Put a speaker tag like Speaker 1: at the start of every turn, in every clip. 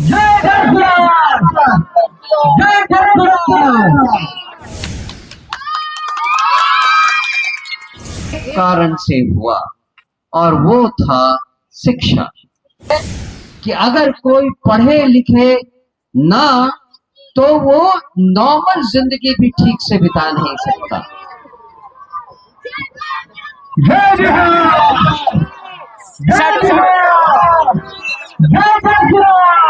Speaker 1: जय धर्मराज, जय धर्मराज।
Speaker 2: कारण से हुआ और वो था शिक्षा। कि अगर कोई पढ़े लिखे ना तो वो नॉर्मल जिंदगी भी ठीक से बिता नहीं सकता।
Speaker 1: जय बिहार, जय बिहार, जय धर्मराज,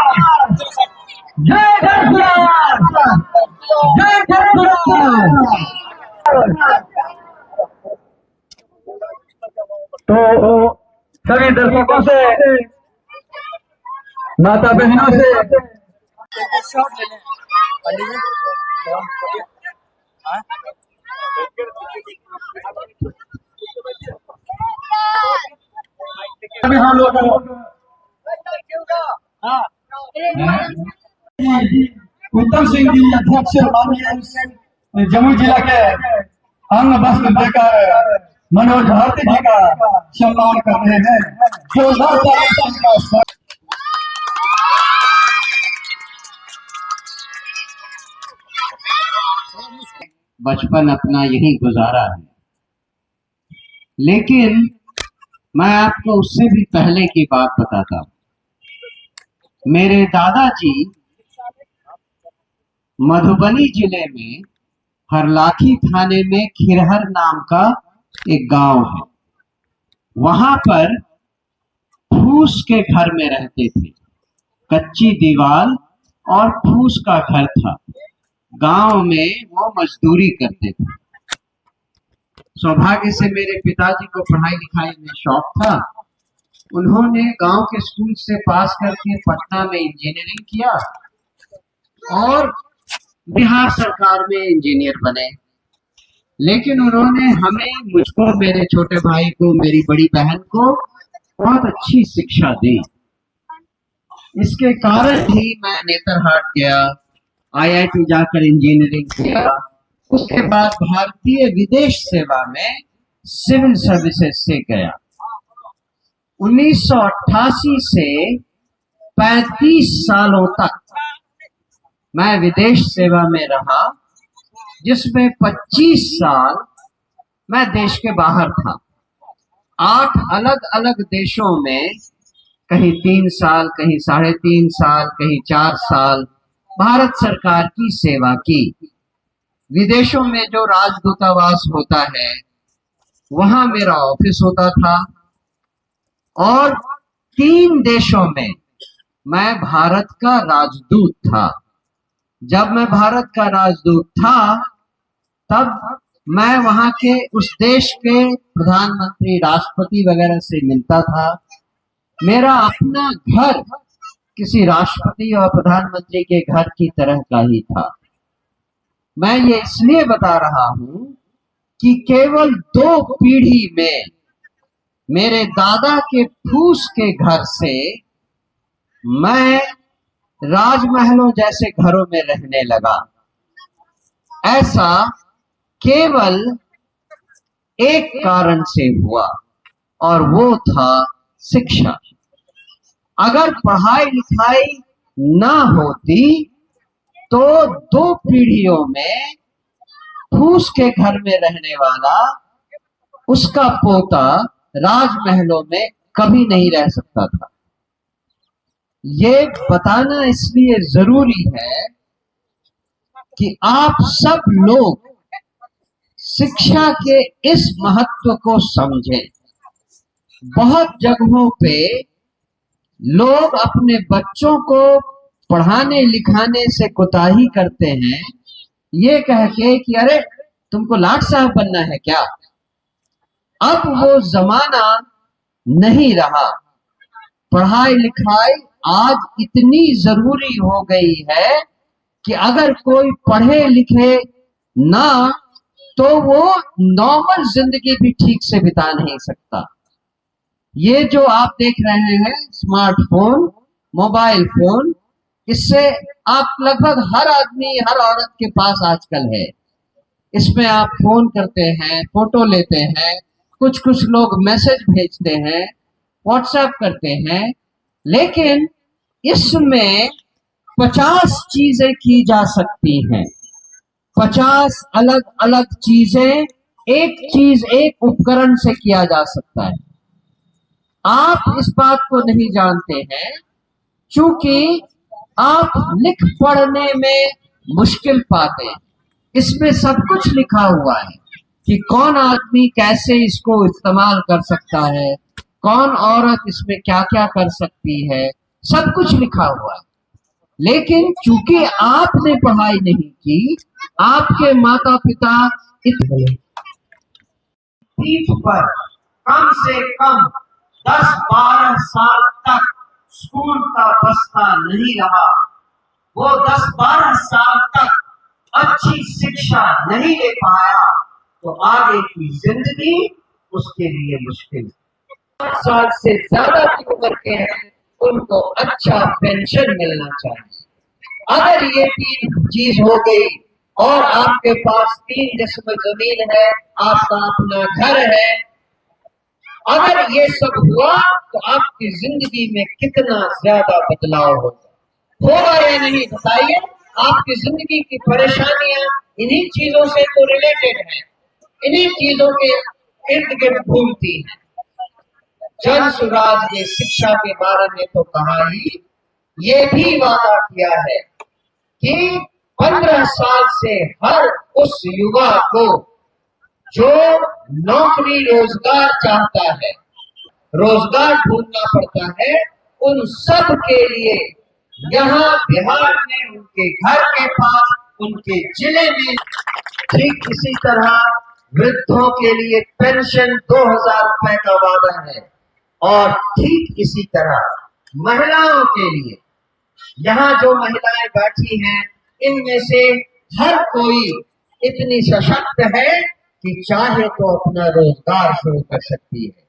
Speaker 1: जय धर्मराज, जय धर्मराज। तो सभी दर्शकों से, माता बहनों से अभी हम लोग उत्तम सिंह जी अध्यक्ष माननीय जमुई जिला के अंग वस्त्र देकर मनोज भारती जी का सम्मान कर रहे हैं। जोरदार तालियों का स्वागत।
Speaker 2: बचपन अपना यही गुजारा है, लेकिन मैं आपको उससे भी पहले की बात बताता हूं। मेरे दादाजी मधुबनी जिले में हरलाखी थाने में खिरहर नाम का एक गांव है। वहां पर फूस के घर में रहते थे। कच्ची दीवार और फूस का घर था। गांव में वो मजदूरी करते थे। सौभाग्य से मेरे पिताजी को पढ़ाई लिखाई में शौक था। उन्होंने गांव के स्कूल से पास करके पटना में इंजीनियरिंग किया और बिहार सरकार में इंजीनियर बने। लेकिन उन्होंने हमें, मुझको, मेरे छोटे भाई को, मेरी बड़ी बहन को बहुत अच्छी शिक्षा दी। इसके कारण ही मैं नेतरहाट गया, IIT जाकर इंजीनियरिंग किया। उसके बाद भारतीय विदेश सेवा में सिविल सर्विसेज से गया। 1988 से 35 सालों तक मैं विदेश सेवा में रहा, जिसमें 25 साल मैं देश के बाहर था। 8 अलग अलग देशों में, कहीं 3 साल, कहीं 3.5 साल, कहीं 4 साल भारत सरकार की सेवा की। विदेशों में जो राजदूतावास होता है वहां मेरा ऑफिस होता था और 3 देशों में मैं भारत का राजदूत था। जब मैं भारत का राजदूत था तब मैं वहां के उस देश के प्रधानमंत्री, राष्ट्रपति वगैरह से मिलता था। मेरा अपना घर किसी राष्ट्रपति और प्रधानमंत्री के घर की तरह का ही था। मैं ये इसलिए बता रहा हूं कि केवल 2 पीढ़ी में मेरे दादा के फूस के घर से मैं राजमहलों जैसे घरों में रहने लगा। ऐसा केवल एक कारण से हुआ और वो था शिक्षा। अगर पढ़ाई लिखाई ना होती तो 2 पीढ़ियों में फूस के घर में रहने वाला उसका पोता राजमहलों में कभी नहीं रह सकता था। ये बताना इसलिए जरूरी है कि आप सब लोग शिक्षा के इस महत्व को समझें। बहुत जगहों पे लोग अपने बच्चों को पढ़ाने लिखाने से कोताही करते हैं, ये कह के कि अरे तुमको लाट साहब बनना है क्या। अब वो जमाना नहीं रहा। पढ़ाई लिखाई आज इतनी जरूरी हो गई है कि अगर कोई पढ़े लिखे ना तो वो नॉर्मल जिंदगी भी ठीक से बिता नहीं सकता। ये जो आप देख रहे हैं स्मार्टफोन, मोबाइल फोन, इससे आप लगभग हर आदमी, हर औरत के पास आजकल है। इसमें आप फोन करते हैं, फोटो लेते हैं, कुछ कुछ लोग मैसेज भेजते हैं। व्हाट्सएप करते हैं, लेकिन इसमें 50 चीजें की जा सकती हैं। 50 अलग अलग चीजें एक चीज, एक उपकरण से किया जा सकता है। आप इस बात को नहीं जानते हैं, क्योंकि आप लिख पढ़ने में मुश्किल पाते हैं। इसमें सब कुछ लिखा हुआ है कि कौन आदमी कैसे इसको इस्तेमाल कर सकता है, कौन औरत इसमें क्या क्या कर सकती है, सब कुछ लिखा हुआ है। लेकिन चूंकि आपने पढ़ाई नहीं की, आपके माता पिता पीठ पर कम से कम 10-12 साल तक स्कूल का बस्ता नहीं रहा, वो 10-12 साल तक अच्छी शिक्षा नहीं ले पाया, तो आगे की जिंदगी उसके लिए मुश्किल। 8 साल से ज्यादा की उम्र के हैं, उनको अच्छा पेंशन मिलना चाहिए। अगर ये 3 चीज हो गई और आपके पास 3 डिसमिल जमीन है, आपका अपना घर है, अगर ये सब हुआ तो आपकी जिंदगी में कितना ज्यादा बदलाव होगा या नहीं, बताइए। आपकी जिंदगी की परेशानियां इन्हीं चीजों से तो रिलेटेड है, इन्हीं चीजों के इर्द गिर्द घूमती है। जन सुराज ने शिक्षा के बारे में तो कहा ही, ये भी वादा किया है कि 15 साल से हर उस युवा को जो नौकरी रोजगार चाहता है, रोजगार ढूंढना पड़ता है, उन सब के लिए यहाँ बिहार में, उनके घर के पास, उनके जिले में, ठीक इसी तरह वृद्धों के लिए पेंशन 2000 रुपए का वादा है। और ठीक इसी तरह महिलाओं के लिए, यहाँ जो महिलाएं बैठी हैं, इनमें से हर कोई इतनी सशक्त है कि चाहे तो अपना रोजगार शुरू कर सकती है।